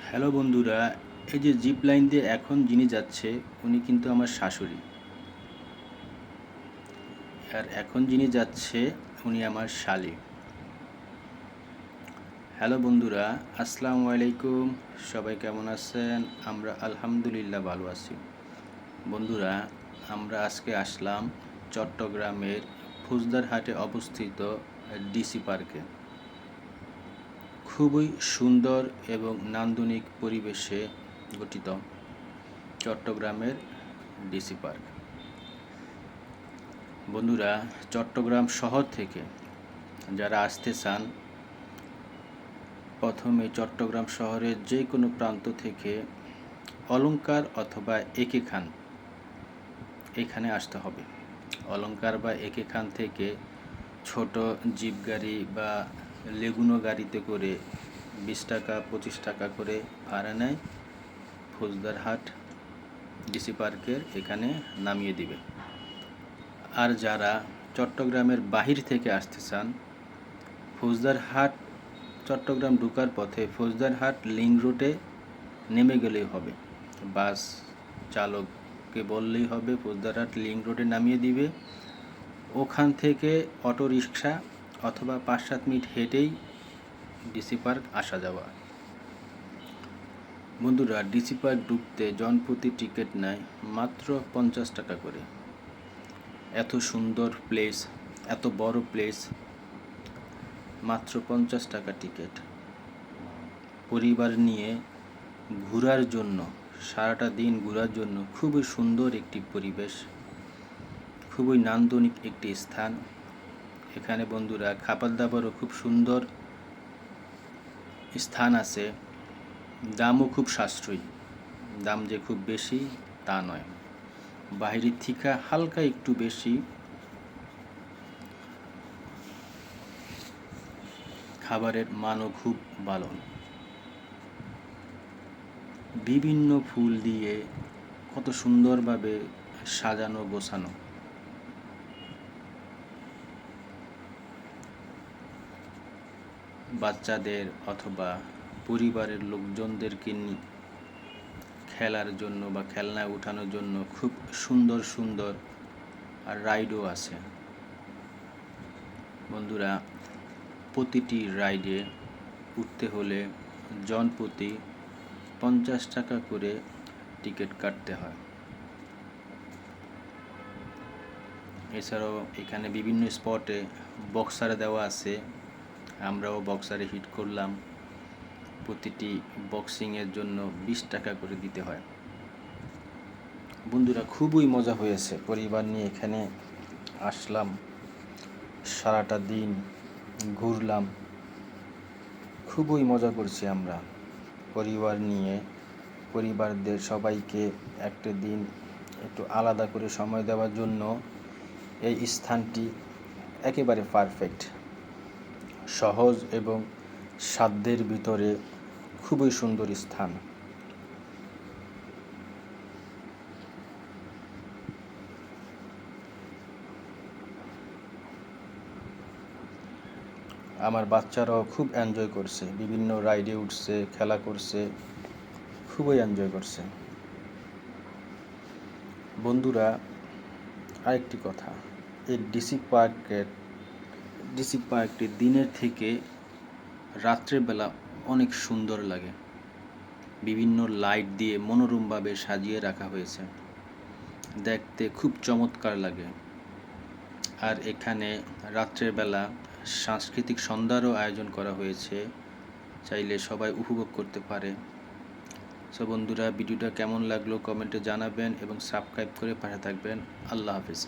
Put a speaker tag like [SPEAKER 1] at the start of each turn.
[SPEAKER 1] Hello বন্ধুরা, এই যে জিপ লাইন দিয়ে এখন যিনি যাচ্ছে উনি কিন্তু আমার শাশুড়ি। আর এখন যিনি যাচ্ছে উনি আমার শালি। হ্যালো বন্ধুরা, আসসালামু আলাইকুম। সবাই কেমন আছেন? আমরা আলহামদুলিল্লাহ ভালো আছি। বন্ধুরা, আমরা আজকে আসলাম চট্টগ্রামের ফুচদারহাটে অবস্থিত ডিসি পার্কে। খুবই সুন্দর এবং নান্দনিক পরিবেশে গঠিত চট্টগ্রামের ডিসি পার্ক। বন্ধুরা, চট্টগ্রাম শহর থেকে যারা আসতে চান, প্রথমে চট্টগ্রাম শহরের যে কোনো প্রান্ত থেকে অলংকার অথবা একে খান এখানে আসতে হবে। অলংকার বা একে খান থেকে ছোট জিপ গাড়ি বা লেগুনো গাড়িতে করে 20 টাকা 25 টাকা করে ভাড়া নেয়, ফুচদারহাট ডিসি পার্কের এখানে নামিয়ে দিবে। আর যারা চট্টগ্রামের বাহির থেকে আসতে চান, ফুচদারহাট চট্টগ্রাম ঢোকার পথে ফুচদারহাট লিংক রোডে নেমে গেলেই হবে। বাস চালককে বললেই হবে ফুচদারহাট লিংক রোডে নামিয়ে দিবে। ওখান থেকে অটো রিক্সা অথবা 5-7 মিনিট হেঁটেই ডিসি পার্ক আসা যাওয়া। বন্ধুরা, ডিসি পার্ক ঢুকতে জনপ্রতি টিকিট নেয় মাত্র 50 টাকা করে। এত সুন্দর প্লেস, এত বড় প্লেস, মাত্র 50 টাকা টিকিট। পরিবার নিয়ে ঘোরার জন্য, সারাটা দিন ঘোরার জন্য খুবই সুন্দর একটি পরিবেশ, খুবই নান্দনিক একটি স্থান। এখানে বন্ধুরা খাবার দাবারও খুব সুন্দর স্থান আছে, দামও খুব সাশ্রয়ী। দাম যে খুব বেশি তা নয়, বাইরের থেকে হালকা একটু বেশি। খাবারের মানও খুব ভালো। বিভিন্ন ফুল দিয়ে কত সুন্দরভাবে সাজানো গোছানো। বাচ্চাদের অথবা পরিবারের লোকজনদেরকে খেলার জন্য বা খেলনায় উঠানোর জন্য খুব সুন্দর সুন্দর আর রাইডও আছে। বন্ধুরা, প্রতিটি রাইডে উঠতে হলে জনপ্রতি 50 টাকা করে টিকিট কাটতে হয়। এছাড়াও এখানে বিভিন্ন স্পটে বক্সার দেওয়া আছে, আমরাও বক্সারে হিট করলাম। প্রতিটি বক্সিংয়ের জন্য 20 টাকা করে দিতে হয়। বন্ধুরা, খুবই মজা হয়েছে, পরিবার নিয়ে এখানে আসলাম, সারাটা দিন ঘুরলাম, খুবই মজা করছি আমরা পরিবার নিয়ে। পরিবারদের সবাইকে একটা দিন একটু আলাদা করে সময় দেওয়ার জন্য এই স্থানটি একেবারে পারফেক্ট, সহজ এবং সাধ্যের ভিতরে খুবই সুন্দর স্থান। আমার বাচ্চারাও খুব এনজয় করছে, বিভিন্ন রাইডে উঠছে, খেলা করছে, খুবই এনজয় করছে। বন্ধুরা, আরেকটি কথা, এই ডিসি পার্কটি দিনের থেকে রাত্রেবেলা অনেক সুন্দর লাগে। বিভিন্ন লাইট দিয়ে মনোরমভাবে সাজিয়ে রাখা হয়েছে, দেখতে খুব চমৎকার লাগে। আর এখানে রাত্রের বেলা সাংস্কৃতিক সন্ধ্যারও আয়োজন করা হয়েছে, চাইলে সবাই উপভোগ করতে পারে। সো বন্ধুরা, ভিডিওটা কেমন লাগলো কমেন্টে জানাবেন এবং সাবস্ক্রাইব করে পাশে থাকবেন। আল্লাহ হাফেজ।